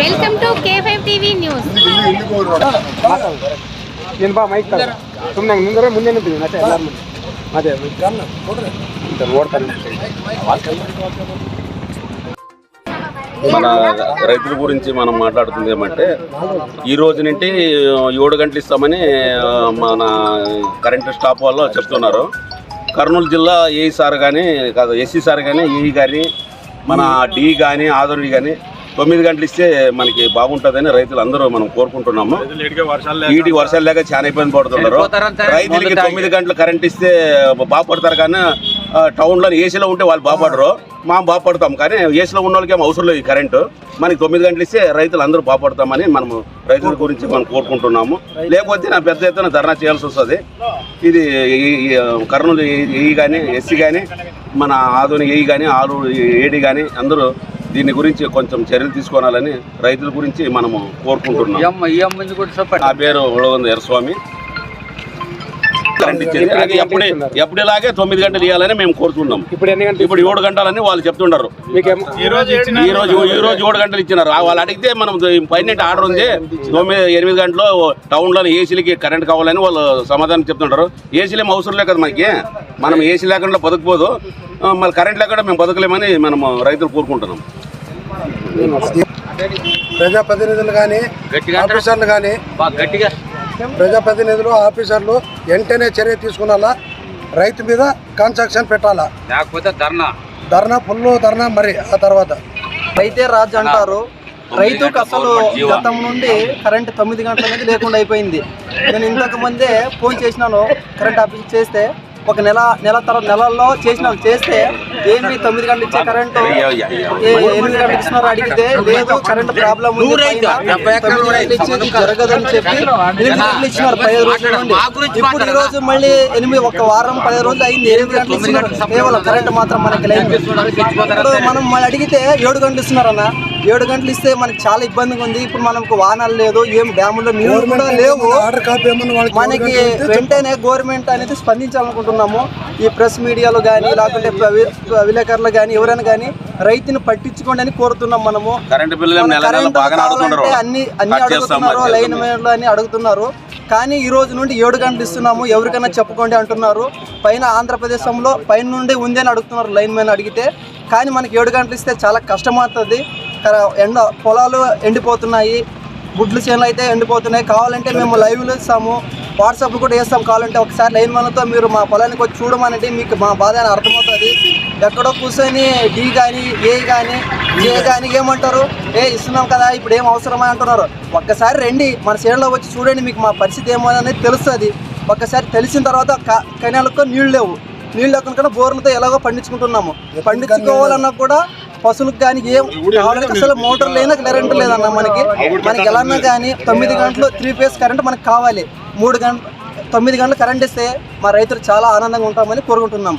Welcome to K5 TV news. నేను బా mic ತರ ಸುಮ್ಮನೆ ನಿಂದ್ರೆ ಮುಂದೆ ನಿಂತಿದ್ದೀನಿ ಅಷ್ಟೇ ಎಲ್ಲರ ಮುಂದೆ ಅದೇ మన రైతుల గురించి మనం మాట్లాడుతుంది ఏమంటే ఈ రోజు నుండి 7 గంటలు ఇస్తామని మన కరెంటు స్టాప్ వాళ్ళు చెప్తున్నారు. కర్నూలు జిల్లా ఏఈ సార్ కానీ కాదు ఎస్సీ సార్ కానీ ఏఈ కానీ మన డి కానీ ఆదరుడి కానీ 9 గంటలు ఇస్తే మనకి బాగుంటుందని రైతులు అందరూ మనం కోరుకుంటున్నాము. వీటికి వర్షాలు లేక చాలా ఇబ్బంది పడుతున్నారు. రైతులకి 9 గంటలు కరెంట్ ఇస్తే బాగుపడతారు, కానీ టౌన్లో ఏసీలో ఉంటే వాళ్ళు బాగుపడరు, మనం బాగుపడతాం. కానీ ఏసీలో ఉన్న వాళ్ళకి ఏమో అవసరం లేదు ఈ కరెంటు. మనకి 9 గంటలు ఇస్తే రైతులు అందరూ బాగుపడతామని మనము రైతుల గురించి మనం కోరుకుంటున్నాము. లేకపోతే నా పెద్ద ఎత్తున ధర్నా చేయాల్సి వస్తుంది. ఇది కర్నూలు ఏఈ కానీ ఎస్సీ కానీ మన ఆధునిక ఏఈ కానీ ఆలూరు ఏడీ కానీ అందరూ దీని గురించి కొంచెం చర్యలు తీసుకోవాలని రైతుల గురించి మనము కోరుకుంటున్నాం. నా పేరు ఉళవంద ఎర్రస్వామి. కరెంట్ ఇచ్చేది అది ఎప్పుడేలాగే 9 గంటలు ఇవ్వాలని మేము కోరుతున్నాం. ఇప్పుడు 7 గంటలని వాళ్ళు చెప్తుంటారు. ఈ రోజు 7 గంటలు ఇచ్చినారు. వాళ్ళు అడిగితే మనం పైన ఆర్డర్ ఉంది 8 గంటలు టౌన్లో ఏసీలకి కరెంట్ కావాలని వాళ్ళు సమాధానం చెప్తుంటారు. ఏసీలు ఏం అవసరం లేదు కదా మనకి, మనం ఏసీ లేకుండా బతకపోదు, మళ్ళీ కరెంట్ లేకుండా మేము బతకలేమని మనం రైతులు కోరుకుంటున్నాం. ప్రజాప్రతినిధులు కానీ ఆఫీసర్లు కానీ ప్రజాప్రతినిధులు ఆఫీసర్లు వెంటనే చర్య తీసుకున్నాలా, రైతు మీద కన్స్ట్రక్షన్ పెట్టాలా, లేకపోతే ధర్నా ఫుల్ ధర్నా. మరి ఆ తర్వాత రైతే రాజు అంటారు. రైతుకు అసలు గతం నుండి కరెంట్ 9 గంటల అనేది లేకుండా అయిపోయింది. నేను ఇంతకు ముందే ఫోన్ చేసినాను కరెంట్ ఆఫీస్ చేస్తే, ఒక నెలల్లో చేస్తే ఏమి 9 గంటలు ఇచ్చే కరెంటు 8 గంటలకు ఇస్తున్నారు. అడిగితే లేదు కరెంట్ ప్రాబ్లం ఉంది, 9 గంటలు ఇచ్చేది జరగదని చెప్పి 8 గంటలు ఇచ్చినారు 15 రోజుల నుండి. ఇప్పుడు ఈ రోజు మళ్ళీ ఒక వారం 10 రోజులు అయింది, 8 గంటలు ఇస్తున్నారు. కేవలం కరెంట్ మాత్రం మనకి లేదు. ఇప్పుడు మనం మళ్ళీ అడిగితే 7 గంటలు ఇస్తున్నారన్న. 7 గంటలు ఇస్తే మనకి చాలా ఇబ్బందిగా ఉంది. ఇప్పుడు మనకు వాహనాలు లేదు, ఏం డ్యాముల్లో నీళ్ళు కూడా లేవు. మనకి వెంటనే గవర్నమెంట్ అనేది స్పందించాలనుకుంటున్నాము. ఈ ప్రెస్ మీడియాలో కానీ లేకుంటే విలేకరులు కానీ ఎవరైనా కానీ రైతుని పట్టించుకోండి అని కోరుతున్నాం. మనము కరెంట్ అన్ని అడుగుతున్నారు, లైన్ మ్యాన్లు అని అడుగుతున్నారు. కానీ ఈ రోజు నుండి 7 గంటలు ఇస్తున్నాము, ఎవరికైనా చెప్పుకోండి అంటున్నారు. పైన ఆంధ్రప్రదేశ్లో పైన నుండి ఉంది అని అడుగుతున్నారు లైన్ మ్యాన్ అడిగితే. కానీ మనకి 7 గంటలు ఇస్తే చాలా కష్టమవుతుంది. పొలాలు ఎండిపోతున్నాయి, గుడ్లు చేనులు అయితే ఎండిపోతున్నాయి. కావాలంటే మేము లైవ్లు ఇస్తాము, వాట్సాప్ కూడా వేస్తాం. కావాలంటే ఒకసారి లైన్ మ్యాన్తో మీరు మా పొలానికి వచ్చి చూడమనండి, మీకు మా బాధ అని అర్థమవుతుంది. ఎక్కడో కూర్చొని డి కానీ ఏ కానీ జే కానీ ఏమంటారు, ఇస్తున్నాం కదా ఇప్పుడు ఏం అవసరమా అంటున్నారు. ఒక్కసారి రండి మన చేనులో వచ్చి చూడండి, మీకు మా పరిస్థితి ఏమో అనేది తెలుస్తుంది. ఒక్కసారి తెలిసిన తర్వాత కెనాలకు నీళ్ళు లేవు, నీళ్ళు లేకుండా బోర్లతో ఎలాగో పండించుకుంటున్నాము. పండించుకోవాలన్నా కూడా పశువులకు కానీ ఏం కావాలంటే అసలు మోటార్ లేనా కరెంట్ లేదన్న. మనకి ఎలాన్నా కానీ 9 గంటలు 3 ఫేజ్ కరెంట్ మనకు కావాలి. 9 గంటలు కరెంట్ ఇస్తే మా రైతులు చాలా ఆనందంగా ఉంటామని కోరుకుంటున్నాం.